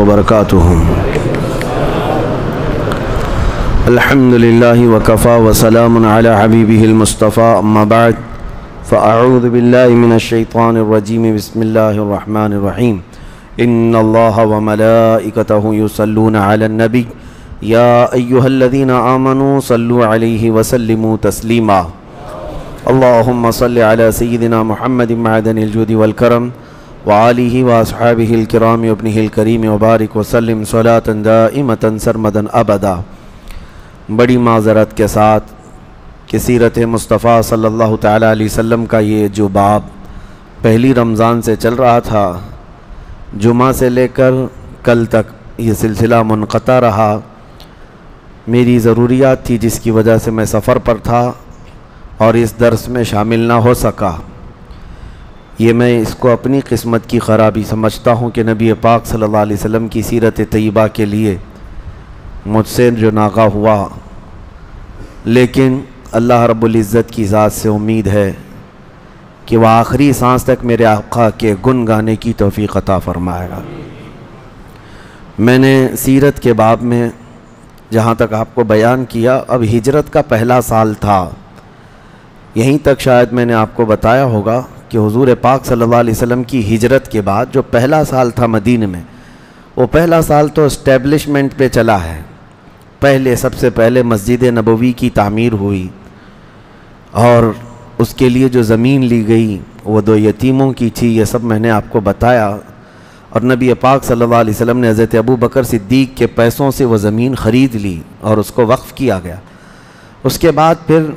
وبركاته. الحمد لله وكفى وسلام على حبيبه المصطفى. أما بعد فأعوذ بالله من الشيطان الرجيم. بسم الله الرحمن الرحيم. إن الله وملائكته يصلون على النبي يا أيها الذين آمنوا صلوا عليه وسلموا تسليما. اللهم صل على سيدنا محمد معدن الجود والكرم وآله وأصحابه الكرام وابنه الكريم وبارك وسلم صلاة دائمة سرمدا أبدا. بڑی معذرت کے ساتھ کہ سیرت مصطفیٰ صلی اللہ تعالیٰ علیہ وسلم کا یہ جو باب پہلی رمضان سے چل رہا تھا، جمعہ سے لے کر کل تک یہ سلسلہ منقطع رہا. میری ضروریات تھی جس کی وجہ سے میں سفر پر تھا اور اس درس میں شامل نہ ہو سکا. یہ میں اس کو اپنی قسمت کی خرابی سمجھتا ہوں کہ نبی پاک صلی اللہ علیہ وسلم کی سیرت طیبہ کے لیے مجھ سے جو ناغہ ہوا، لیکن اللہ رب العزت کی ذات سے امید ہے کہ وہ آخری سانس تک میرے آقا کے گن گانے کی توفیق عطا فرمائے گا. میں نے سیرت کے باب میں جہاں تک آپ کو بیان کیا، اب ہجرت کا پہلا سال تھا. یہیں تک شاید میں نے آپ کو بتایا ہوگا کہ حضور پاک صلی اللہ علیہ وسلم کی ہجرت کے بعد جو پہلا سال تھا مدینہ میں، وہ پہلا سال تو اسٹیبلشمنٹ پہ چلا ہے. سب سے پہلے مسجد نبوی کی تعمیر ہوئی اور اس کے لیے جو زمین لی گئی وہ 2 یتیموں کی تھی. یہ سب میں نے آپ کو بتایا. اور نبی پاک صلی اللہ علیہ وسلم نے حضرت ابو بکر صدیق کے پیسوں سے وہ زمین خرید لی اور اس کو وقف کیا گیا. اس کے بعد پھر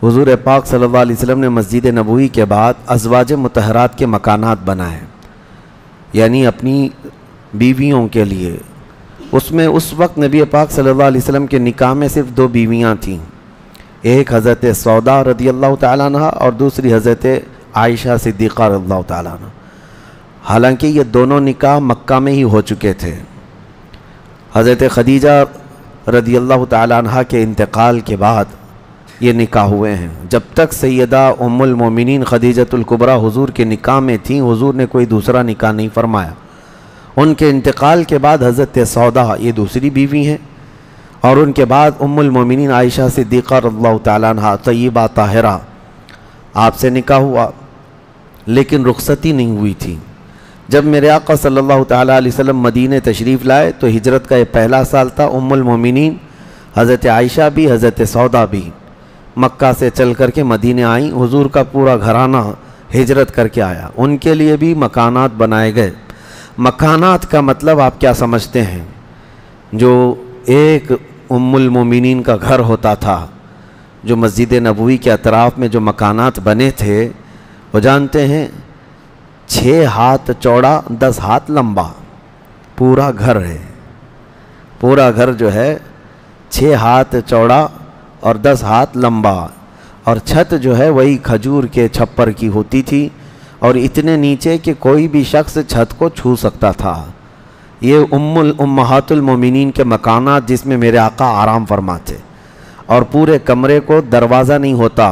حضور پاک صلی اللہ علیہ وسلم نے مسجد نبوی کے بعد ازواج مطہرات کے مکانات بنائے، یعنی اپنی بیویوں کے لیے. اس میں اس وقت نبی پاک صلی اللہ علیہ وسلم کے نکاح میں صرف 2 بیویاں تھیں، ایک حضرت سودا رضی اللہ تعالیٰ عنہ اور دوسری حضرت عائشہ صدیقہ رضی اللہ تعالیٰ عنہ. حالانکہ یہ دونوں نکاح مکہ میں ہی ہو چکے تھے. حضرت خدیجہ رضی اللہ تعالیٰ عنہ کے انتقال کے بعد یہ نکاح ہوئے ہیں. جب تک سیدہ ام المومنین خدیجۃ الکبریٰ حضور کے نکاح میں تھیں، حضور نے کوئی دوسرا نکاح نہیں فرمایا. ان کے انتقال کے بعد حضرت سودا یہ دوسری بیوی ہیں، اور ان کے بعد ام المومنین عائشہ صدیقہ رضی اللہ تعالیٰ عنہ طیبہ طاہرہ، آپ سے نکاح ہوا لیکن رخصتی نہیں ہوئی تھی. جب میرے آقا صلی اللہ تعالیٰ علیہ وسلم مدینہ تشریف لائے تو ہجرت کا یہ پہلا سال تھا. ام المومنین حضرت عائشہ بھی حضرت سودا بھی مکہ سے چل کر کے مدینہ آئیں. حضور کا پورا گھرانہ ہجرت کر کے آیا. ان کے لیے بھی مکانات بنائے گئے. مکانات کا مطلب آپ کیا سمجھتے ہیں؟ جو ایک ام المومنین کا گھر ہوتا تھا، جو مسجد نبوی کے اطراف میں جو مکانات بنے تھے، وہ جانتے ہیں 6 ہاتھ چوڑا 10 ہاتھ لمبا پورا گھر ہے. پورا گھر جو ہے 6 ہاتھ چوڑا اور 10 ہاتھ لمبا، اور چھت جو ہے وہی کھجور کے چھپر کی ہوتی تھی اور اتنے نیچے کہ کوئی بھی شخص چھت کو چھو سکتا تھا. یہ امہات المومنین کے مکانات جس میں میرے آقا آرام فرماتے. اور پورے کمرے کو دروازہ نہیں ہوتا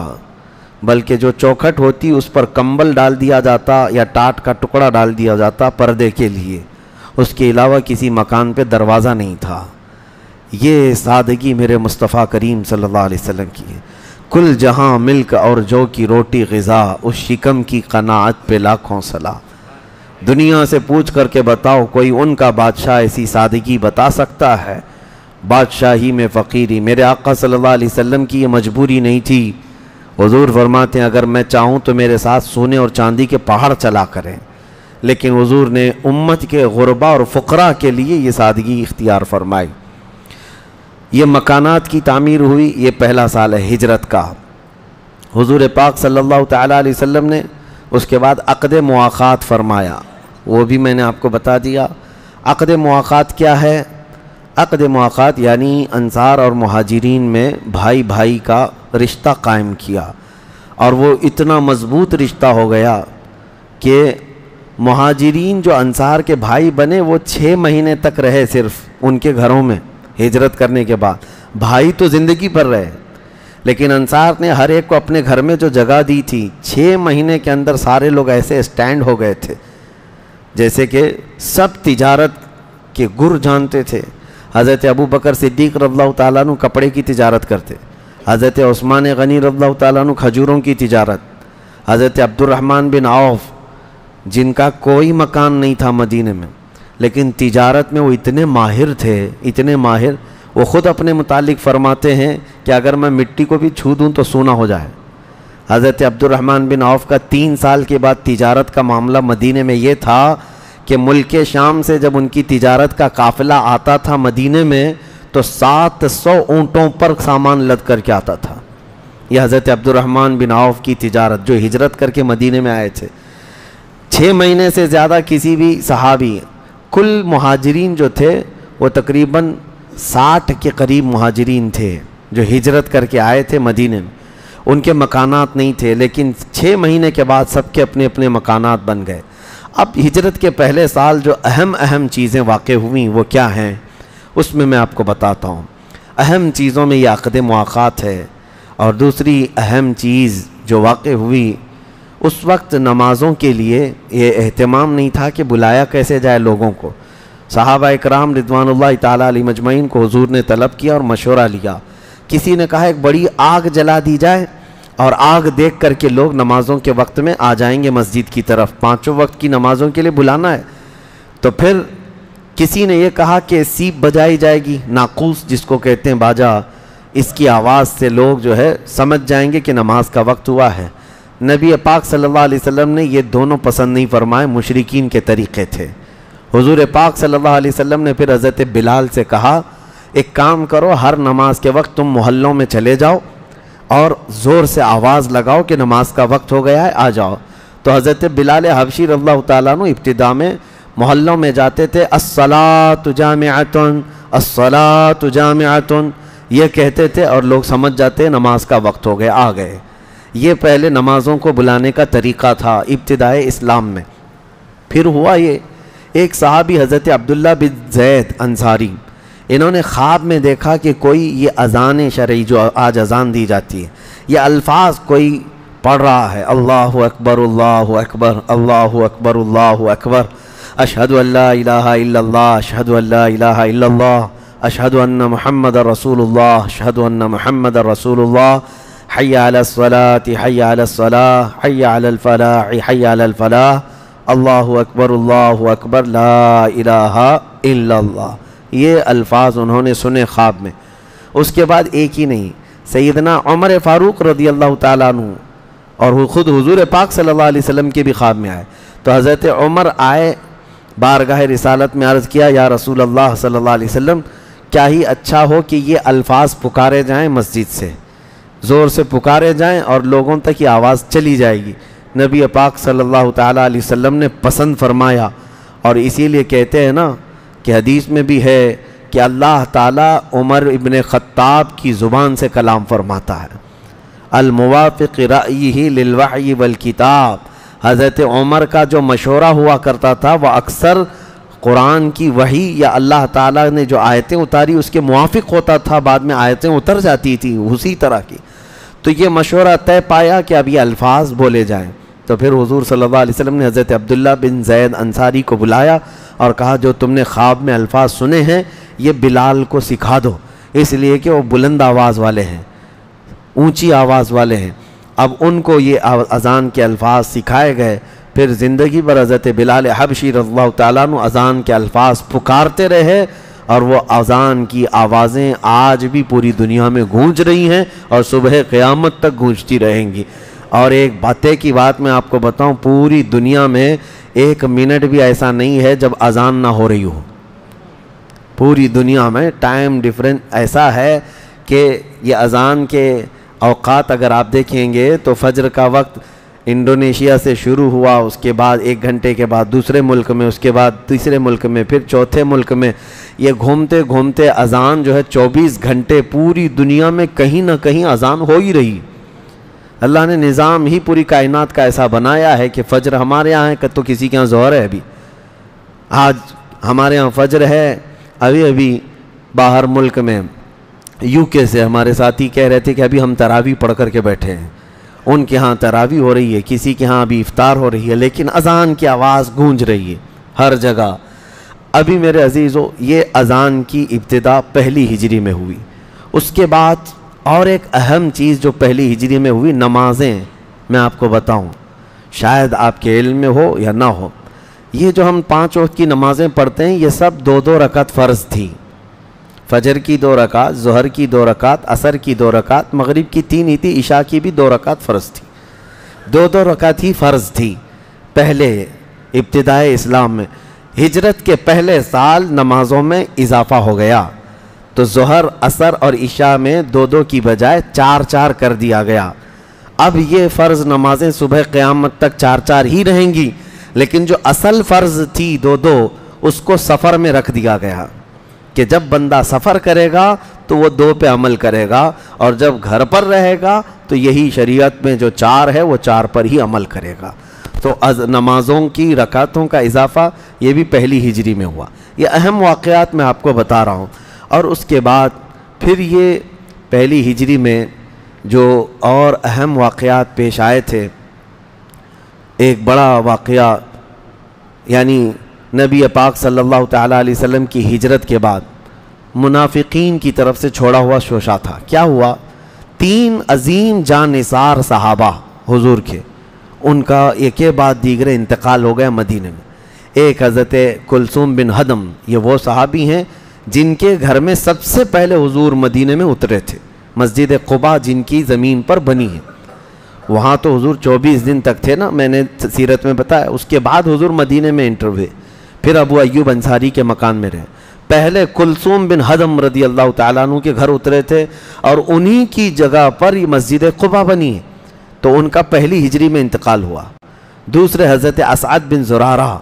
بلکہ جو چوکھٹ ہوتی اس پر کمبل ڈال دیا جاتا یا ٹاٹ کا ٹکڑا ڈال دیا جاتا پردے کے لیے. اس کے علاوہ کسی مکان پہ دروازہ نہیں تھا. یہ سادگی میرے مصطفیٰ کریم صلی اللہ علیہ وسلم کی ہے. کل جہاں ملک اور جو کی روٹی غذا، اس شکم کی قناعت پہ لاکھوں صلاح. دنیا سے پوچھ کر کے بتاؤ کوئی ان کا بادشاہ ایسی سادگی بتا سکتا ہے؟ بادشاہی میں فقیری. میرے آقا صلی اللہ علیہ وسلم کی یہ مجبوری نہیں تھی. حضور فرماتے ہیں اگر میں چاہوں تو میرے ساتھ سونے اور چاندی کے پہاڑ چلا کریں، لیکن حضور نے امت کے غربا اور فقراء کے لیے یہ سادگی اختیار فرمائی. یہ مکانات کی تعمیر ہوئی. یہ پہلا سال ہے ہجرت کا. حضور پاک صلی اللہ تعالیٰ علیہ وسلم نے اس کے بعد عقد مواخات فرمایا. وہ بھی میں نے آپ کو بتا دیا. عقد مواخات کیا ہے؟ عقد مواخات یعنی انصار اور مہاجرین میں بھائی بھائی کا رشتہ قائم کیا، اور وہ اتنا مضبوط رشتہ ہو گیا کہ مہاجرین جو انصار کے بھائی بنے وہ 6 مہینے تک رہے صرف ان کے گھروں میں ہجرت کرنے کے بعد. بھائی تو زندگی پر رہے، لیکن انصار نے ہر ایک کو اپنے گھر میں جو جگہ دی تھی 6 مہینے کے اندر سارے لوگ ایسے اسٹینڈ ہو گئے تھے جیسے کہ سب تجارت کے گر جانتے تھے۔ حضرت ابو بکر صدیق رضی اللہ تعالیٰ عنہ کپڑے کی تجارت کرتے، حضرت عثمان غنی رضی اللہ تعالیٰ عنہ کھجوروں کی تجارت، حضرت عبد الرحمن بن عوف جن کا کوئی مکان نہیں تھا مدینے میں، لیکن تجارت میں وہ اتنے ماہر تھے، اتنے ماہر، وہ خود اپنے متعلق فرماتے ہیں کہ اگر میں مٹی کو بھی چھو دوں تو سونا ہو جائے۔ حضرت عبد الرحمن بن عوف کا 3 سال کے بعد تجارت کا معاملہ مدینے میں یہ تھا کہ ملک شام سے جب ان کی تجارت کا قافلہ آتا تھا مدینے میں تو 700 اونٹوں پر سامان لد کر کے آتا تھا۔ یہ حضرت عبد الرحمن بن عوف کی تجارت جو ہجرت کر کے مدینے میں آئے تھے۔ 6 مہینے سے زیادہ کسی بھی صحابی، کل مہاجرین جو تھے وہ تقریباً 60 کے قریب مہاجرین تھے جو ہجرت کر کے آئے تھے مدینے میں۔ ان کے مکانات نہیں تھے، لیکن 6 مہینے کے بعد سب کے اپنے اپنے مکانات بن گئے۔ اب ہجرت کے پہلے سال جو اہم چیزیں واقع ہوئیں وہ کیا ہیں، اس میں آپ کو بتاتا ہوں۔ اہم چیزوں میں یہ عقد مواقات ہے، اور دوسری اہم چیز جو واقع ہوئی، اس وقت نمازوں کے لیے یہ اہتمام نہیں تھا کہ بلایا کیسے جائے لوگوں کو۔ صحابہ اکرام رضوان اللہ تعالیٰ علیہ مجمعین کو حضور نے طلب کیا اور مشورہ لیا۔ کسی نے کہا ایک بڑی آگ جلا دی جائے اور آگ دیکھ کر کے لوگ نمازوں کے وقت میں آ جائیں گے مسجد کی طرف، 5 وقت کی نمازوں کے لیے بلانا ہے۔ تو پھر کسی نے یہ کہا کہ سیپ بجائی جائے گی، ناقوس جس کو کہتے ہیں باجا، اس کی آواز سے لوگ جو ہے سمجھ جائیں گے کہ نماز کا وقت ہوا ہے۔ نبی پاک صلی اللہ علیہ وسلم نے یہ دونوں پسند نہیں فرمائے، مشرکین کے طریقے تھے۔ حضور پاک صلی اللہ علیہ وسلم نے پھر حضرت بلال سے کہا ایک کام کرو، ہر نماز کے وقت تم محلوں میں چلے جاؤ اور زور سے آواز لگاؤ کہ نماز کا وقت ہو گیا ہے، آ جاؤ۔ تو حضرت بلال حبشی رضی اللہ تعالیٰ عنہ ابتدا میں محلوں میں جاتے تھے، الصلاۃ جامعۃ الصلاۃ جامعۃ، یہ کہتے تھے اور لوگ سمجھ جاتے نماز کا وقت ہو گیا، آ گئے۔ یہ پہلے نمازوں کو بلانے کا طریقہ تھا ابتدائے اسلام میں۔ پھر ہوا یہ، ایک صحابی حضرت عبداللہ بن زید انصاری، انہوں نے خواب میں دیکھا کہ کوئی یہ اذان شرعی جو آج اذان دی جاتی ہے، یہ الفاظ کوئی پڑھ رہا ہے، اللہ اکبر اللہ اکبر اللہ اکبر اللہ اکبر، اشہد ان لا الہ الا اللہ اشہد ان لا الہ الا اللہ اشہد ان محمد رسول اللہ اشہد ان محمد رسول اللہ، حی علی الصلاۃ حی علی الصلاۃ حی علی الفلاح حی علی الفلاح، اللہ اکبر لا الہ الا اللہ۔ یہ الفاظ انہوں نے سنے خواب میں۔ اس کے بعد ایک ہی نہیں، سیدنا عمر فاروق رضی اللہ تعالیٰ عنہ اور خود حضور پاک صلی اللہ علیہ وسلم کے بھی خواب میں آئے۔ تو حضرت عمر آئے، بارگاہ رسالت میں عرض کیا، یا رسول اللہ صلی اللہ علیہ وسلم، کیا ہی اچھا ہو کہ یہ الفاظ پکارے جائیں مسجد سے، زور سے پکارے جائیں اور لوگوں تک یہ آواز چلی جائے گی۔ نبی پاک صلی اللہ تعالیٰ علیہ وسلم نے پسند فرمایا، اور اسی لیے کہتے ہیں نا کہ حدیث میں بھی ہے کہ اللہ تعالیٰ عمر ابن خطاب کی زبان سے کلام فرماتا ہے، الموافق رأیہ للوحی والکتاب۔ حضرت عمر کا جو مشورہ ہوا کرتا تھا وہ اکثر قرآن کی وحی یا اللہ تعالیٰ نے جو آیتیں اتاری اس کے موافق ہوتا تھا، بعد میں آیتیں اتر جاتی تھی اسی طرح کی۔ تو یہ مشورہ طے پایا کہ اب یہ الفاظ بولے جائیں۔ تو پھر حضور صلی اللہ علیہ وسلم نے حضرت عبداللہ بن زید انصاری کو بلایا اور کہا جو تم نے خواب میں الفاظ سنے ہیں یہ بلال کو سکھا دو، اس لیے کہ وہ بلند آواز والے ہیں، اونچی آواز والے ہیں۔ اب ان کو یہ اذان کے الفاظ سکھائے گئے۔ پھر زندگی بھر حضرت بلال حبشی رضی اللہ تعالیٰ عنہ اذان کے الفاظ پکارتے رہے، اور وہ اذان کی آوازیں آج بھی پوری دنیا میں گونج رہی ہیں اور صبح قیامت تک گونجتی رہیں گی۔ اور ایک باتیں کی بات میں آپ کو بتاؤں، پوری دنیا میں 1 منٹ بھی ایسا نہیں ہے جب اذان نہ ہو رہی ہو۔ پوری دنیا میں ٹائم ڈیفرنس ایسا ہے کہ یہ اذان کے اوقات اگر آپ دیکھیں گے تو فجر کا وقت انڈونیشیا سے شروع ہوا، اس کے بعد 1 گھنٹے کے بعد دوسرے ملک میں، اس کے بعد تیسرے ملک میں، پھر چوتھے ملک میں، یہ گھومتے گھومتے اذان جو ہے 24 گھنٹے پوری دنیا میں کہیں نہ کہیں اذان ہو ہی رہی۔ اللہ نے نظام ہی پوری کائنات کا ایسا بنایا ہے کہ فجر ہمارے یہاں ہے تو کسی کے یہاں ظہر ہے۔ ابھی آج ہمارے یہاں فجر ہے، ابھی باہر ملک میں UK سے ہمارے ساتھی کہہ رہے تھے کہ ابھی ہم تراویح پڑھ کر کے بیٹھے ہیں، ان کے ہاں تراویح ہو رہی ہے، کسی کے ہاں ابھی افطار ہو رہی ہے، لیکن اذان کی آواز گونج رہی ہے ہر جگہ۔ ابھی میرے عزیزو یہ اذان کی ابتدا پہلی ہجری میں ہوئی. اس کے بعد اور ایک اہم چیز جو پہلی ہجری میں ہوئی، نمازیں. میں آپ کو بتاؤں، شاید آپ کے علم میں ہو یا نہ ہو، یہ جو ہم 5 وقت کی نمازیں پڑھتے ہیں یہ سب 2 رکعت فرض تھی. فجر کی 2 رکعت، ظہر کی 2 رکعت، عصر کی 2 رکعت، مغرب کی 3 ہی تھی، عشاء کی بھی 2 رکعت فرض تھی. 2 رکعت ہی فرض تھی پہلے ابتدائے اسلام میں. ہجرت کے پہلے سال نمازوں میں اضافہ ہو گیا تو ظہر، عصر اور عشاء میں 2 کی بجائے 4 کر دیا گیا. اب یہ فرض نمازیں صبح قیامت تک 4 ہی رہیں گی، لیکن جو اصل فرض تھی 2 اس کو سفر میں رکھ دیا گیا کہ جب بندہ سفر کرے گا تو وہ 2 پہ عمل کرے گا، اور جب گھر پر رہے گا تو یہی شریعت میں جو 4 ہے وہ 4 پر ہی عمل کرے گا. تو نمازوں کی رکعتوں کا اضافہ یہ بھی پہلی ہجری میں ہوا. یہ اہم واقعات میں آپ کو بتا رہا ہوں. اور اس کے بعد پھر یہ پہلی ہجری میں جو اور اہم واقعات پیش آئے تھے، ایک بڑا واقعہ یعنی نبی پاک صلی اللہ تعالیٰ علیہ وسلم کی ہجرت کے بعد منافقین کی طرف سے چھوڑا ہوا شوشہ تھا. کیا ہوا؟ 3 عظیم جانثار صحابہ حضور کے، ان کا ایک کے بعد دیگرے انتقال ہو گیا مدینے میں. ایک حضرت کلثوم بن ہدم، یہ وہ صحابی ہیں جن کے گھر میں سب سے پہلے حضور مدینے میں اترے تھے. مسجد قباء جن کی زمین پر بنی ہے، وہاں تو حضور 24 دن تک تھے نا، میں نے سیرت میں بتایا. اس کے بعد حضور مدینے میں انٹر ہوئے، پھر ابو ایوب انصاری کے مکان میں رہے. پہلے کلثوم بن ہدم رضی اللہ تعالیٰ عنہ کے گھر اترے تھے، اور انہی کی جگہ پر یہ مسجد قباء بنی ہے، تو ان کا پہلی ہجری میں انتقال ہوا. دوسرے حضرت اسعد بن زرارہ،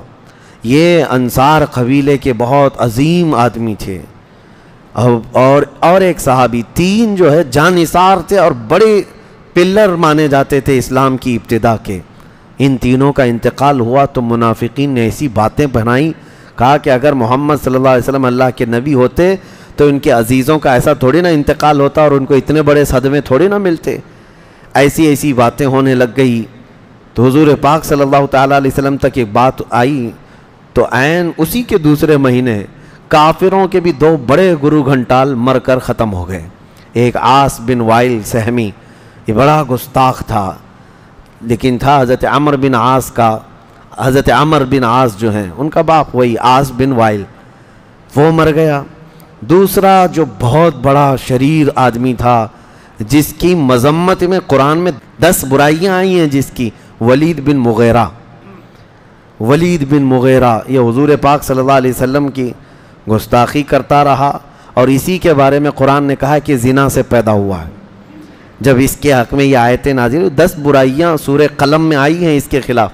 یہ انصار قبیلے کے بہت عظیم آدمی تھے، اور ایک صحابی. 3 جو ہے جانثار تھے اور بڑے پلر مانے جاتے تھے اسلام کی ابتدا کے. ان تینوں کا انتقال ہوا تو منافقین نے ایسی باتیں بنائیں، کہا کہ اگر محمد صلی اللہ علیہ وسلم اللہ کے نبی ہوتے تو ان کے عزیزوں کا ایسا تھوڑی نہ انتقال ہوتا اور ان کو اتنے بڑے صدمے تھوڑی نہ ملتے. ایسی باتیں ہونے لگ گئی. تو حضور پاک صلی اللہ تعالیٰ علیہ وسلم تک ایک بات آئی، تو عین اسی کے دوسرے مہینے کافروں کے بھی 2 بڑے گرو گھنٹال مر کر ختم ہو گئے. ایک عاص بن وائل سہمی، یہ بڑا گستاخ تھا، لیکن تھا حضرت عمر بن عاص کا. حضرت عمر بن عاص جو ہیں ان کا باپ وہی عاص بن وائل، وہ مر گیا. دوسرا جو بہت بڑا شریر آدمی تھا جس کی مذمت میں قرآن میں 10 برائیاں آئی ہیں جس کی، ولید بن مغیرہ. ولید بن مغیرہ یہ حضور پاک صلی اللہ علیہ وسلم کی گستاخی کرتا رہا، اور اسی کے بارے میں قرآن نے کہا کہ زنا سے پیدا ہوا ہے. جب اس کے حق میں یہ آیتیں نازل ہوئی، 10 برائیاں سورہ قلم میں آئی ہیں اس کے خلاف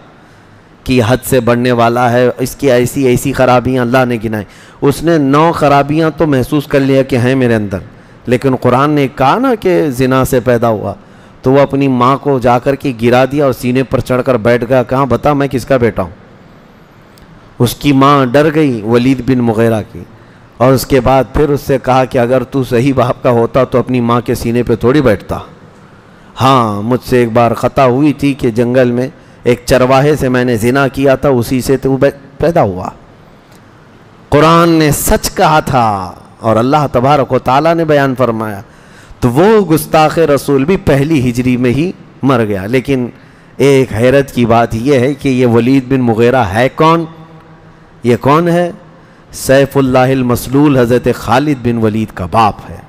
کہ حد سے بڑھنے والا ہے، اس کی ایسی خرابیاں اللہ نے گنائیں. اس نے 9 خرابیاں تو محسوس کر لیا کہ ہیں میرے اندر، لیکن قرآن نے کہا نا کہ زنا سے پیدا ہوا، تو وہ اپنی ماں کو جا کر کے گرا دیا اور سینے پر چڑھ کر بیٹھ گیا. کہاں بتا میں کس کا بیٹا ہوں. اس کی ماں ڈر گئی ولید بن مغیرہ کی، اور اس کے بعد پھر اس سے کہا کہ اگر تو صحیح باپ کا ہوتا تو اپنی ماں کے سینے پہ تھوڑی بیٹھتا. ہاں مجھ سے ایک بار خطا ہوئی تھی کہ جنگل میں ایک چرواہے سے میں نے زنا کیا تھا، اسی سے تو پیدا ہوا. قرآن نے سچ کہا تھا اور اللہ تبارک و تعالیٰ نے بیان فرمایا. تو وہ گستاخ رسول بھی پہلی ہجری میں ہی مر گیا. لیکن ایک حیرت کی بات یہ ہے کہ یہ ولید بن مغیرہ ہے کون؟ یہ کون ہے؟ سیف اللہ المسلول حضرت خالد بن ولید کا باپ ہے.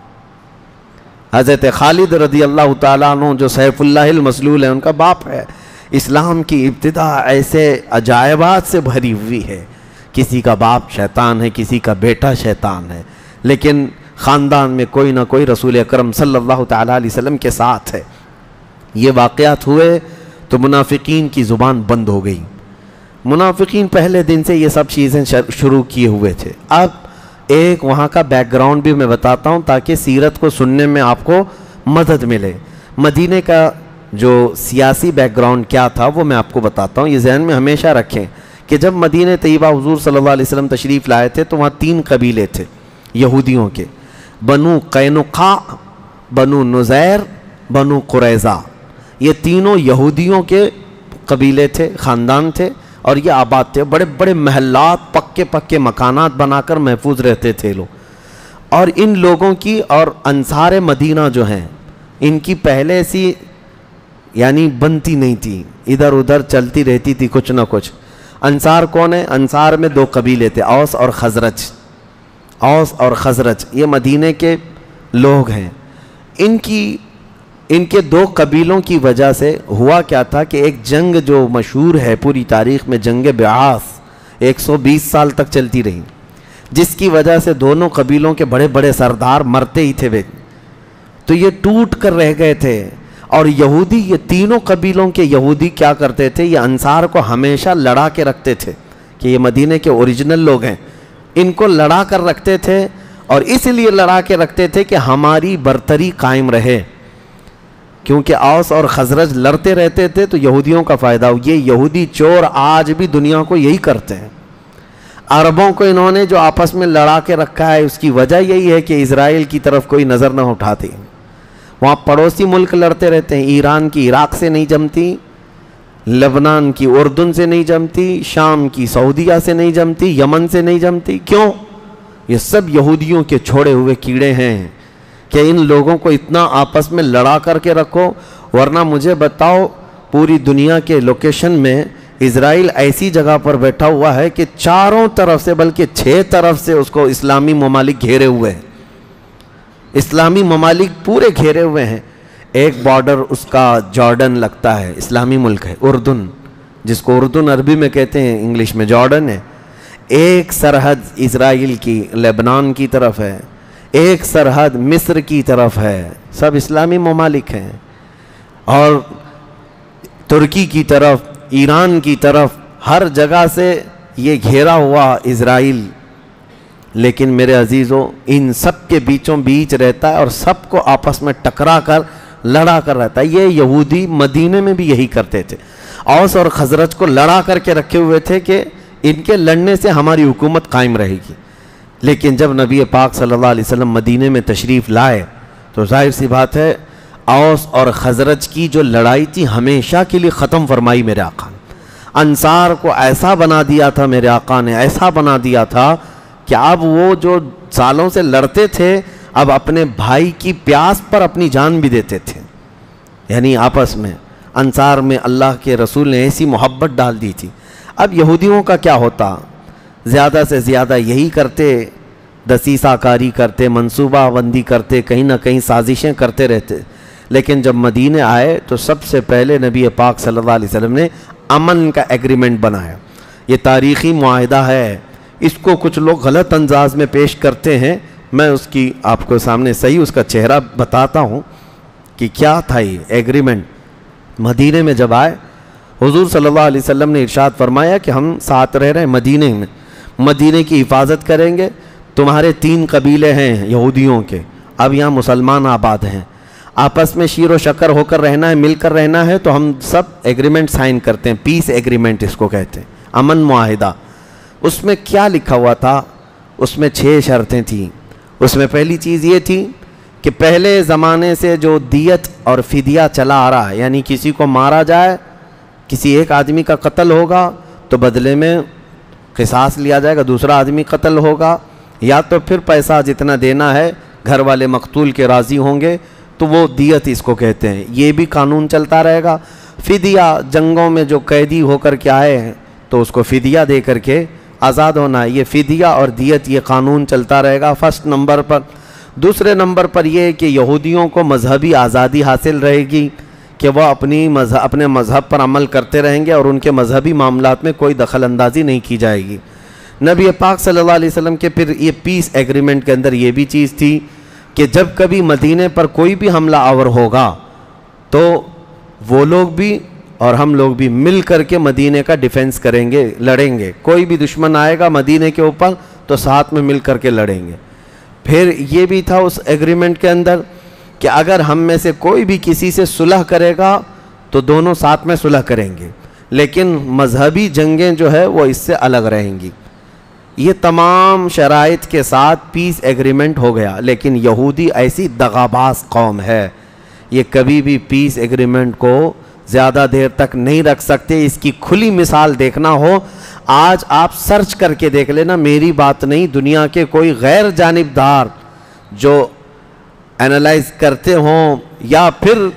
حضرت خالد رضی اللہ تعالیٰ عنہ جو سیف اللہ المسلول ہے ان کا باپ ہے. اسلام کی ابتدا ایسے عجائبات سے بھری ہوئی ہے. کسی کا باپ شیطان ہے، کسی کا بیٹا شیطان ہے، لیکن خاندان میں کوئی نہ کوئی رسول اکرم صلی اللہ تعالیٰ علیہ وسلم کے ساتھ ہے. یہ واقعات ہوئے تو منافقین کی زبان بند ہو گئی. منافقین پہلے دن سے یہ سب چیزیں شروع کیے ہوئے تھے. اب ایک وہاں کا بیک گراؤنڈ بھی میں بتاتا ہوں تاکہ سیرت کو سننے میں آپ کو مدد ملے. مدینے کا جو سیاسی بیک گراؤنڈ کیا تھا وہ میں آپ کو بتاتا ہوں. یہ ذہن میں ہمیشہ رکھیں کہ جب مدینہ طیبہ حضور صلی اللہ علیہ وسلم تشریف لائے تھے تو وہاں 3 قبیلے تھے یہودیوں کے، بنو قینقاع، بنو نذیر، بنو قریظہ. یہ تینوں یہودیوں کے قبیلے تھے، خاندان تھے. اور یہ آباد تھے، بڑے بڑے محلات، پکے پکے مکانات بنا کر محفوظ رہتے تھے لوگ. اور ان لوگوں کی اور انصار مدینہ جو ہیں ان کی پہلے سی یعنی بنتی نہیں تھی، ادھر ادھر چلتی رہتی تھی کچھ نہ کچھ. انصار کون ہے؟ انصار میں دو قبیلے تھے، اوس اور خزرج. اوس اور خزرج یہ مدینے کے لوگ ہیں. ان کے دو قبیلوں کی وجہ سے ہوا کیا تھا کہ ایک جنگ جو مشہور ہے پوری تاریخ میں، جنگ بعاث 120 سال تک چلتی رہی، جس کی وجہ سے دونوں قبیلوں کے بڑے بڑے سردار مرتے ہی تھے. تو یہ ٹوٹ کر رہ گئے تھے. اور یہودی، یہ تینوں قبیلوں کے یہودی کیا کرتے تھے، یہ انصار کو ہمیشہ لڑا کے رکھتے تھے کہ یہ مدینے کے اوریجنل لوگ ہیں، ان کو لڑا کر رکھتے تھے. اور اس لیے لڑا کے رکھتے تھے کہ ہماری برتری قائم رہے، کیونکہ اوس اور خزرج لڑتے رہتے تھے تو یہودیوں کا فائدہ ہو. یہ یہودی چور آج بھی دنیا کو یہی کرتے ہیں. عربوں کو انہوں نے جو آپس میں لڑا کے رکھا ہے اس کی وجہ یہی ہے کہ اسرائیل کی طرف کوئی نظر نہ اٹھاتی. وہاں پڑوسی ملک لڑتے رہتے ہیں، ایران کی عراق سے نہیں جمتی، لبنان کی اردن سے نہیں جمتی، شام کی سعودیہ سے نہیں جمتی، یمن سے نہیں جمتی. کیوں؟ یہ سب یہودیوں کے چھوڑے ہوئے کیڑے ہیں کہ ان لوگوں کو اتنا آپس میں لڑا کر کے رکھو. ورنہ مجھے بتاؤ پوری دنیا کے لوکیشن میں اسرائیل ایسی جگہ پر بیٹھا ہوا ہے کہ چاروں طرف سے بلکہ 6 طرف سے اس کو اسلامی ممالک گھیرے ہوئے ہیں. اسلامی ممالک پورے گھیرے ہوئے ہیں. ایک بارڈر اس کا جارڈن لگتا ہے، اسلامی ملک ہے اردن، جس کو اردن عربی میں کہتے ہیں، انگلش میں جارڈن ہے. ایک سرحد اسرائیل کی لبنان کی طرف ہے، ایک سرحد مصر کی طرف ہے، سب اسلامی ممالک ہیں. اور ترکی کی طرف، ایران کی طرف، ہر جگہ سے یہ گھیرا ہوا اسرائیل. لیکن میرے عزیزوں ان سب کے بیچوں بیچ رہتا ہے اور سب کو آپس میں ٹکرا کر لڑا کر رہتا ہے. یہ یہودی مدینے میں بھی یہی کرتے تھے، اوس اور خزرج کو لڑا کر کے رکھے ہوئے تھے کہ ان کے لڑنے سے ہماری حکومت قائم رہے گی. لیکن جب نبی پاک صلی اللہ علیہ وسلم مدینے میں تشریف لائے تو ظاہر سی بات ہے اوس اور خزرج کی جو لڑائی تھی ہمیشہ کے لیے ختم فرمائی میرے آقا نے. انصار کو ایسا بنا دیا تھا میرے آقا نے، ایسا بنا دیا تھا کہ اب وہ جو سالوں سے لڑتے تھے اب اپنے بھائی کی پیاس پر اپنی جان بھی دیتے تھے. یعنی آپس میں انصار میں اللہ کے رسول نے ایسی محبت ڈال دی تھی. اب یہودیوں کا کیا ہوتا، زیادہ سے زیادہ یہی کرتے، دسیسہ کاری کرتے، منصوبہ بندی کرتے، کہیں نہ کہیں سازشیں کرتے رہتے. لیکن جب مدینے آئے تو سب سے پہلے نبی پاک صلی اللہ علیہ وسلم نے امن کا ایگریمنٹ بنایا. یہ تاریخی معاہدہ ہے. اس کو کچھ لوگ غلط انداز میں پیش کرتے ہیں، میں اس کی آپ کو سامنے صحیح اس کا چہرہ بتاتا ہوں کہ کیا تھا یہ ایگریمنٹ. مدینے میں جب آئے حضور صلی اللہ علیہ وسلم نے ارشاد فرمایا کہ ہم ساتھ رہ رہے ہیں مدینے میں، مدینے کی حفاظت کریں گے. تمہارے 3 قبیلے ہیں یہودیوں کے، اب یہاں مسلمان آباد ہیں، آپس میں شیر و شکر ہو کر رہنا ہے، مل کر رہنا ہے. تو ہم سب ایگریمنٹ سائن کرتے ہیں، پیس ایگریمنٹ اس کو کہتے ہیں، امن معاہدہ. اس میں کیا لکھا ہوا تھا؟ اس میں 6 شرطیں تھیں. اس میں پہلی چیز یہ تھی کہ پہلے زمانے سے جو دیت اور فدیہ چلا آ رہا ہے، یعنی کسی کو مارا جائے، کسی ایک آدمی کا قتل ہوگا تو بدلے میں قصاص لیا جائے گا، دوسرا آدمی قتل ہوگا، یا تو پھر پیسہ جتنا دینا ہے گھر والے مقتول کے راضی ہوں گے تو وہ دیت اس کو کہتے ہیں. یہ بھی قانون چلتا رہے گا. فدیہ، جنگوں میں جو قیدی ہو کر کے آئے ہیں تو اس کو فدیہ دے کر کے آزاد ہونا ہے. یہ فدیہ اور دیت یہ قانون چلتا رہے گا فرسٹ نمبر پر. دوسرے نمبر پر یہ کہ یہودیوں کو مذہبی آزادی حاصل رہے گی کہ وہ اپنے مذہب پر عمل کرتے رہیں گے اور ان کے مذہبی معاملات میں کوئی دخل اندازی نہیں کی جائے گی. نبی پاک صلی اللہ علیہ وسلم کے پھر یہ پیس ایگریمنٹ کے اندر یہ بھی چیز تھی کہ جب کبھی مدینے پر کوئی بھی حملہ آور ہوگا تو وہ لوگ بھی اور ہم لوگ بھی مل کر کے مدینے کا ڈیفنس کریں گے، لڑیں گے. کوئی بھی دشمن آئے گا مدینے کے اوپر تو ساتھ میں مل کر کے لڑیں گے. پھر یہ بھی تھا اس ایگریمنٹ کے اندر کہ اگر ہم میں سے کوئی بھی کسی سے صلح کرے گا تو دونوں ساتھ میں صلح کریں گے، لیکن مذہبی جنگیں جو ہے وہ اس سے الگ رہیں گی. یہ تمام شرائط کے ساتھ پیس ایگریمنٹ ہو گیا. لیکن یہودی ایسی دغاباز قوم ہے، یہ کبھی بھی پیس ایگریمنٹ کو زیادہ دیر تک نہیں رکھ سکتے. اس کی کھلی مثال دیکھنا ہو آج آپ سرچ کر کے دیکھ لینا, میری بات نہیں, دنیا کے کوئی غیر جانبدار جو اینالائز کرتے ہوں یا پھر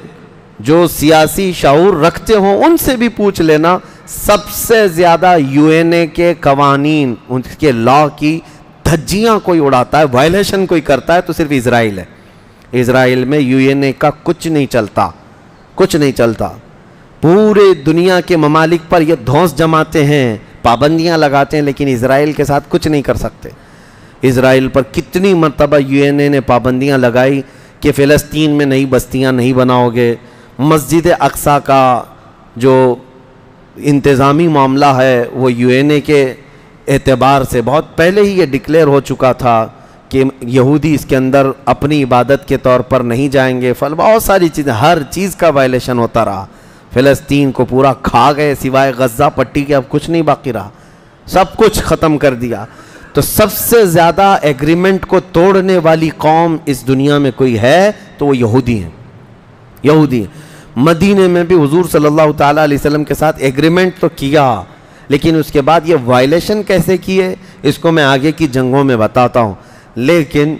جو سیاسی شعور رکھتے ہوں ان سے بھی پوچھ لینا, سب سے زیادہ UN کے قوانین, ان کے لا کی دھجیاں کوئی اڑاتا ہے, وائلیشن کوئی کرتا ہے تو صرف اسرائیل ہے. اسرائیل میں UN کا کچھ نہیں چلتا, کچھ نہیں چلتا. پورے دنیا کے ممالک پر یہ دھونس جماتے ہیں, پابندیاں لگاتے ہیں, لیکن اسرائیل کے ساتھ کچھ نہیں کر سکتے. اسرائیل پر کتنی مرتبہ UN نے پابندیاں لگائی کہ فلسطین میں نئی بستیاں نہیں بناؤ گے. مسجد اقصیٰ کا جو انتظامی معاملہ ہے وہ UN کے اعتبار سے بہت پہلے ہی یہ ڈکلیئر ہو چکا تھا کہ یہودی اس کے اندر اپنی عبادت کے طور پر نہیں جائیں گے. بہت ساری چیزیں, ہر چیز کا وائلیشن ہوتا رہا. فلسطین کو پورا کھا گئے, سوائے غزہ پٹی کے اب کچھ نہیں باقی رہا, سب کچھ ختم کر دیا. تو سب سے زیادہ ایگریمنٹ کو توڑنے والی قوم اس دنیا میں کوئی ہے تو وہ یہودی ہیں. یہودی مدینے میں بھی حضور صلی اللہ تعالیٰ علیہ وسلم کے ساتھ ایگریمنٹ تو کیا, لیکن اس کے بعد یہ وائلیشن کیسے کیے اس کو میں آگے کی جنگوں میں بتاتا ہوں. لیکن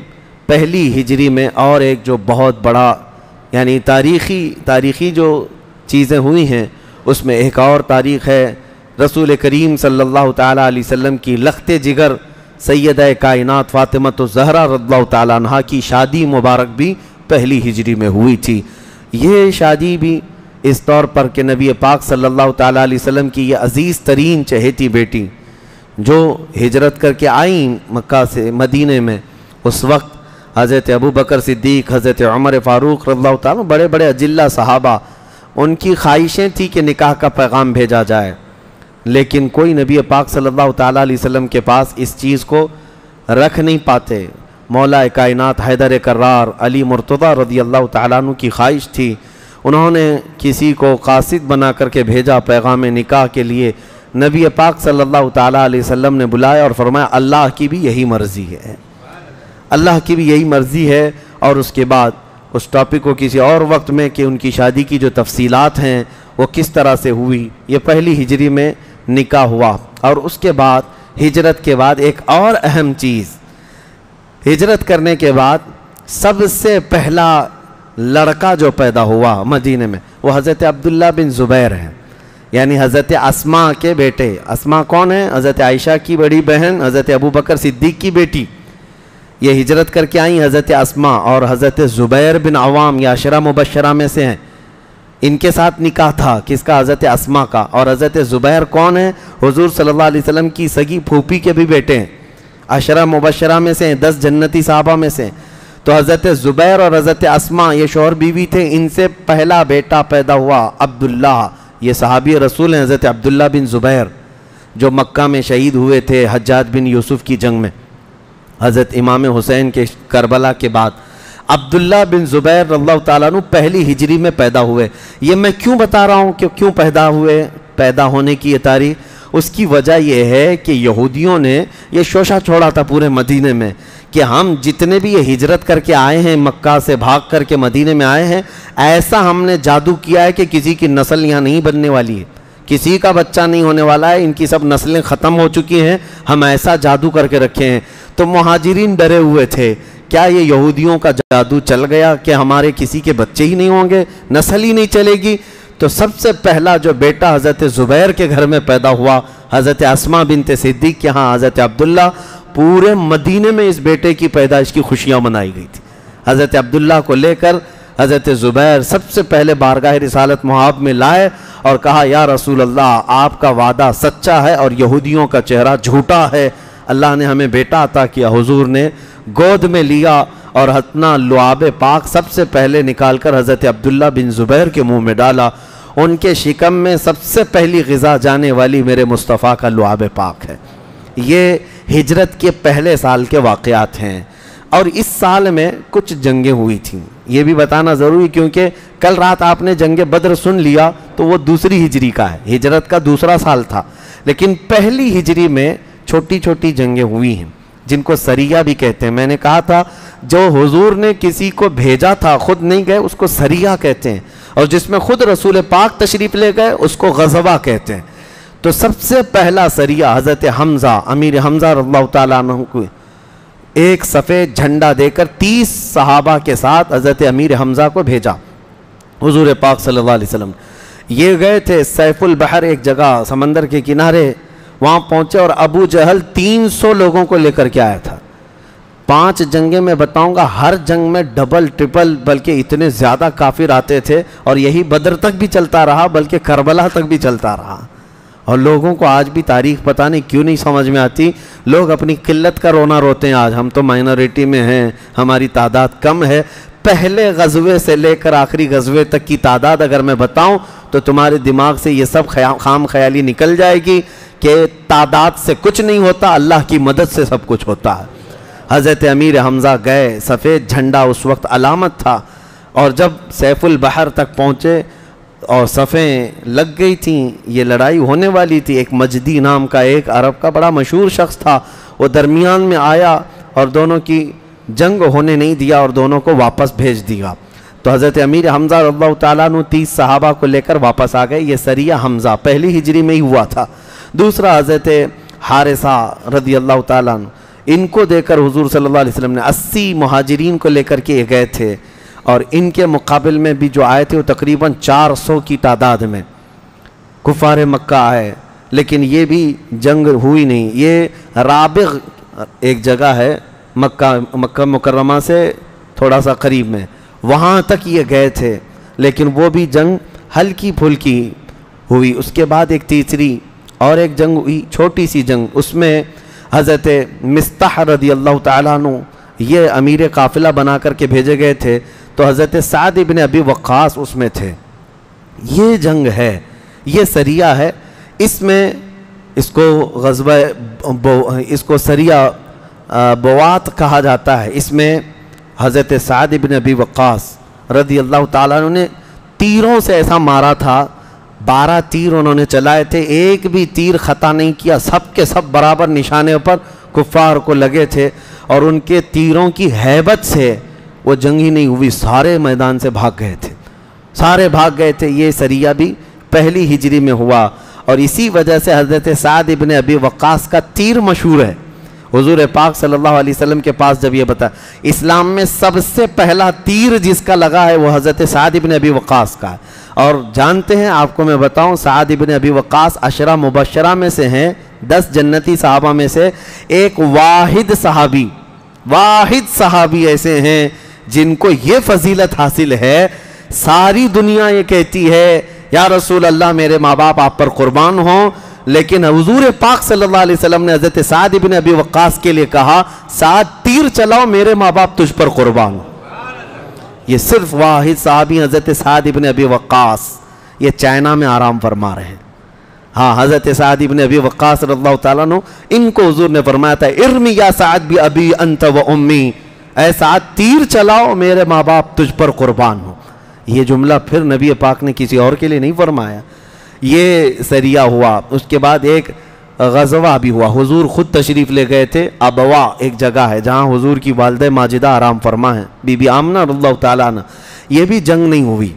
پہلی ہجری میں اور ایک جو بہت بڑا یعنی تاریخی جو چیزیں ہوئی ہیں اس میں ایک اور تاریخ ہے. رسول کریم صلی اللہ تعالیٰ علیہ وسلم کی لخت جگر سیدہ کائنات فاطمہ الزہرا رضی اللہ تعالیٰ عنہا کی شادی مبارک بھی پہلی ہجری میں ہوئی تھی. یہ شادی بھی اس طور پر کہ نبی پاک صلی اللہ تعالیٰ علیہ وسلم کی یہ عزیز ترین چہیتی بیٹی جو ہجرت کر کے آئیں مکہ سے مدینے میں, اس وقت حضرت ابو بکر صدیق, حضرت عمر فاروق رضی اللہ تعالیٰ, بڑے بڑے اجلہ صحابہ, ان کی خواہشیں تھی کہ نکاح کا پیغام بھیجا جائے, لیکن کوئی نبی پاک صلی اللہ تعالیٰ علیہ وسلم کے پاس اس چیز کو رکھ نہیں پاتے. مولا کائنات حیدر کرار علی مرتضی رضی اللہ تعالیٰ عنہ کی خواہش تھی, انہوں نے کسی کو قاصد بنا کر کے بھیجا پیغام نکاح کے لیے. نبی پاک صلی اللہ تعالیٰ علیہ وسلم نے بلایا اور فرمایا اللہ کی بھی یہی مرضی ہے, اللہ کی بھی یہی مرضی ہے. اور اس کے بعد اس ٹاپک کو کسی اور وقت میں کہ ان کی شادی کی جو تفصیلات ہیں وہ کس طرح سے ہوئی. یہ پہلی ہجری میں نکاح ہوا. اور اس کے بعد ہجرت کے بعد ایک اور اہم چیز, ہجرت کرنے کے بعد سب سے پہلا لڑکا جو پیدا ہوا مدینے میں وہ حضرت عبداللہ بن زبیر ہیں, یعنی حضرت اسماء کے بیٹے. اسماء کون ہیں؟ حضرت عائشہ کی بڑی بہن, حضرت ابو بکر صدیق کی بیٹی. یہ ہجرت کر کے آئیں حضرت اسماء, اور حضرت زبیر بن عوام یہ عشرہ مبشرہ میں سے ہیں. ان کے ساتھ نکاح تھا کس کا؟ حضرت اسماء کا. اور حضرت زبیر کون ہیں؟ حضور صلی اللہ علیہ وسلم کی سگی پھوپھی کے بھی بیٹے ہیں, عشرہ مبشرہ میں سے ہیں, 10 جنتی صحابہ میں سے. تو حضرت زبیر اور حضرت اسماء یہ شوہر بیوی تھے. ان سے پہلا بیٹا پیدا ہوا عبداللہ, یہ صحابی رسول ہیں حضرت عبداللہ بن زبیر جو مکہ میں شہید ہوئے تھے حجاج بن یوسف کی جنگ میں حضرت امام حسین کے کربلا کے بعد. عبداللہ بن زبیر رضی اللہ تعالیٰ عنہ پہلی ہجری میں پیدا ہوئے. یہ میں کیوں بتا رہا ہوں کہ کیوں پیدا ہوئے, پیدا ہونے کی یہ تاریخ, اس کی وجہ یہ ہے کہ یہودیوں نے یہ شوشہ چھوڑا تھا پورے مدینے میں کہ ہم جتنے بھی یہ ہجرت کر کے آئے ہیں مکہ سے بھاگ کر کے مدینے میں آئے ہیں, ایسا ہم نے جادو کیا ہے کہ کسی کی نسل یہاں نہیں بننے والی ہے, کسی کا بچہ نہیں ہونے والا ہے, ان کی سب نسلیں ختم ہو چکی ہیں, ہم ایسا جادو کر کے رکھے ہیں. تو مہاجرین ڈرے ہوئے تھے کیا یہ یہودیوں کا جادو چل گیا کہ ہمارے کسی کے بچے ہی نہیں ہوں گے, نسل ہی نہیں چلے گی. تو سب سے پہلا جو بیٹا حضرت زبیر کے گھر میں پیدا ہوا حضرت اسماء بنت صدیق کے ہاں حضرت عبداللہ, پورے مدینے میں اس بیٹے کی پیدائش کی خوشیاں منائی گئی تھی. حضرت عبداللہ کو لے کر حضرت زبیر سب سے پہلے بارگاہ رسالت مآب میں لائے اور کہا یا رسول اللہ آپ کا وعدہ سچا ہے اور یہودیوں کا چہرہ جھوٹا ہے, اللہ نے ہمیں بیٹا عطا کیا. حضور نے گود میں لیا اور اپنا لعاب پاک سب سے پہلے نکال کر حضرت عبداللہ بن زبیر کے منہ میں ڈالا. ان کے شکم میں سب سے پہلی غذا جانے والی میرے مصطفیٰ کا لعاب پاک ہے. یہ ہجرت کے پہلے سال کے واقعات ہیں. اور اس سال میں کچھ جنگیں ہوئی تھیں, یہ بھی بتانا ضروری کیونکہ کل رات آپ نے جنگ بدر سن لیا تو وہ دوسری ہجری کا ہے, ہجرت کا دوسرا سال تھا. لیکن پہلی ہجری میں چھوٹی چھوٹی جنگیں ہوئی ہیں جن کو سریہ بھی کہتے ہیں. میں نے کہا تھا جو حضور نے کسی کو بھیجا تھا خود نہیں گئے اس کو سریہ کہتے ہیں, اور جس میں خود رسول پاک تشریف لے گئے اس کو غزوہ کہتے ہیں۔ تو سب سے پہلا سریہ حضرت حمزہ، امیر حمزہ رضی اللہ تعالیٰ عنہ کو ایک سفید جھنڈا دے کر 30 صحابہ کے ساتھ حضرت امیر حمزہ کو بھیجا حضور پاک صلی اللہ علیہ وسلم۔ یہ گئے تھے سیف البحر، ایک جگہ سمندر کے کنارے، وہاں پہنچے اور ابو جہل 300 لوگوں کو لے کر کے آیا تھا۔ 5 جنگیں میں بتاؤں گا، ہر جنگ میں ڈبل ٹرپل بلکہ اتنے زیادہ کافر آتے تھے، اور یہی بدر تک بھی چلتا رہا، بلکہ کربلا تک بھی چلتا رہا۔ اور لوگوں کو آج بھی تاریخ پتہ نہیں کیوں نہیں سمجھ میں آتی، لوگ اپنی قلت کا رونا روتے ہیں۔ آج ہم تو مائنورٹی میں ہیں، ہماری تعداد کم ہے۔ پہلے غزوے سے لے کر آخری غزوے تک کی تعداد اگر میں بتاؤں تو تمہارے دماغ سے یہ سب خام خیالی نکل جائے گی کہ تعداد سے کچھ نہیں ہوتا، اللہ کی مدد سے سب کچھ ہوتا ہے۔ حضرت امیر حمزہ گئے، سفید جھنڈا اس وقت علامت تھا، اور جب سیف البحر تک پہنچے اور صفیں لگ گئی تھیں، یہ لڑائی ہونے والی تھی۔ ایک مجدی نام کا ایک عرب کا بڑا مشہور شخص تھا، وہ درمیان میں آیا اور دونوں کی جنگ ہونے نہیں دیا اور دونوں کو واپس بھیج دیا۔ تو حضرت امیر حمزہ رضی اللہ تعالیٰ عنہ 30 صحابہ کو لے کر واپس آ گئے۔ یہ سریہ حمزہ پہلی ہجری میں ہی ہوا تھا۔ دوسرا حضرت حارثہ رضی اللہ تعالیٰ عنہ، ان کو دے کر حضور صلی اللہ علیہ وسلم نے 80 مہاجرین کو لے کر کے گئے تھے، اور ان کے مقابل میں بھی جو آئے تھے وہ تقریباً 400 کی تعداد میں کفار مکہ آئے، لیکن یہ بھی جنگ ہوئی نہیں۔ یہ رابغ ایک جگہ ہے مکہ مکرمہ سے تھوڑا سا قریب میں، وہاں تک یہ گئے تھے، لیکن وہ بھی جنگ ہلکی پھلکی ہوئی۔ اس کے بعد ایک تیسری اور ایک جنگ ہوئی، چھوٹی سی جنگ، اس میں حضرت مستح رضی اللہ تعالیٰ عنہ یہ امیر قافلہ بنا کر کے بھیجے گئے تھے، تو حضرت سعد ابن ابی وقاص اس میں تھے۔ یہ جنگ ہے، یہ سریہ ہے، اس میں اس کو سریہ بوات کہا جاتا ہے۔ اس میں حضرت سعد ابن ابی وقاص رضی اللہ تعالیٰ عنہ نے تیروں سے ایسا مارا تھا، 12 تیر انہوں نے چلائے تھے، ایک بھی تیر خطا نہیں کیا، سب کے سب برابر نشانے پر کفار کو لگے تھے، اور ان کے تیروں کی ہیبت سے وہ جنگ ہی نہیں ہوئی، سارے میدان سے بھاگ گئے تھے، سارے بھاگ گئے تھے۔ یہ سریہ بھی پہلی ہجری میں ہوا، اور اسی وجہ سے حضرت سعد ابن ابی وقاص کا تیر مشہور ہے۔ حضور پاک صلی اللہ علیہ وسلم کے پاس جب یہ بتا، اسلام میں سب سے پہلا تیر جس کا لگا ہے وہ حضرت سعد ابن ابی وقاص کا ہے۔ اور جانتے ہیں، آپ کو میں بتاؤں، سعد ابن ابی وقاص عشرہ مبشرہ میں سے ہیں، 10 جنتی صحابہ میں سے ایک واحد صحابی ایسے ہیں جن کو یہ فضیلت حاصل ہے، ساری دنیا یہ کہتی ہے یا رسول اللہ میرے ماں باپ آپ پر قربان ہوں، لیکن حضور پاک صلی اللہ علیہ وسلم نے حضرت سعد ابن ابی وقاص کے لیے کہا، سعد تیر چلاؤ میرے ماں باپ تجھ پر قربان ہوں۔ یہ صرف واحد صحابی حضرت سعد ابن ابی وقاص، یہ چائنا میں آرام فرما رہے ہیں۔ ہاں، حضرت سعد ابن ابی وقاص رضی اللہ تعالیٰ عنہ، ان کو حضور نے فرمایا تھا، ارمی یا سعد بی ابی انت و امی، اے سعد تیر چلاؤ میرے ماں باپ تجھ پر قربان ہوں۔ یہ جملہ پھر نبی پاک نے کسی اور کے لیے نہیں فرمایا۔ یہ سریہ ہوا، اس کے بعد ایک غزوہ بھی ہوا، حضور خود تشریف لے گئے تھے، ابوا ایک جگہ ہے جہاں حضور کی والدہ ماجدہ آرام فرما ہے، بی بی آمنہ رضی اللہ تعالیٰ عنہ۔ یہ بھی جنگ نہیں ہوئی،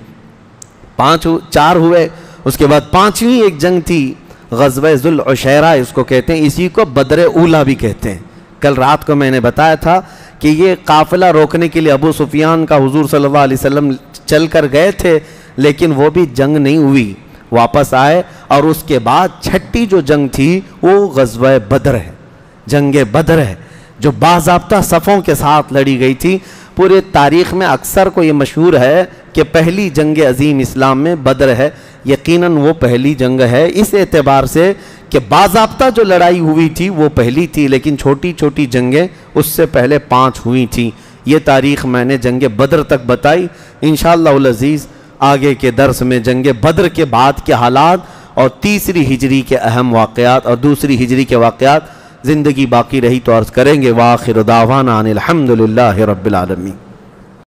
4 ہوئے، اس کے بعد 5ویں ایک جنگ تھی، غزوہ ذو العشیرہ اس کو کہتے ہیں، اسی کو بدر اولیٰ بھی کہتے ہیں۔ کل رات کو میں نے بتایا تھا کہ یہ قافلہ روکنے کے لیے ابو سفیان کا حضور صلی اللہ علیہ وسلم چل کر گئے تھے، لیکن وہ بھی جنگ نہیں ہوئی، واپس آئے۔ اور اس کے بعد 6ٹھی جو جنگ تھی وہ غزوہ بدر ہے، جنگ بدر ہے، جو باضابطہ صفوں کے ساتھ لڑی گئی تھی۔ پورے تاریخ میں اکثر کو یہ مشہور ہے کہ پہلی جنگ عظیم اسلام میں بدر ہے، یقیناً وہ پہلی جنگ ہے، اس اعتبار سے کہ باضابطہ جو لڑائی ہوئی تھی وہ پہلی تھی، لیکن چھوٹی چھوٹی جنگیں اس سے پہلے 5 ہوئی تھیں۔ یہ تاریخ میں نے جنگ بدر تک بتائی۔ انشاءاللہ العزیز آگے کے درس میں جنگ بدر کے بعد کے حالات اور تیسری ہجری کے اہم واقعات اور دوسری ہجری کے واقعات زندگی باقی رہی تو عرض کریں گے۔ وآخر دعوانا ان الحمدللہ رب العالمین۔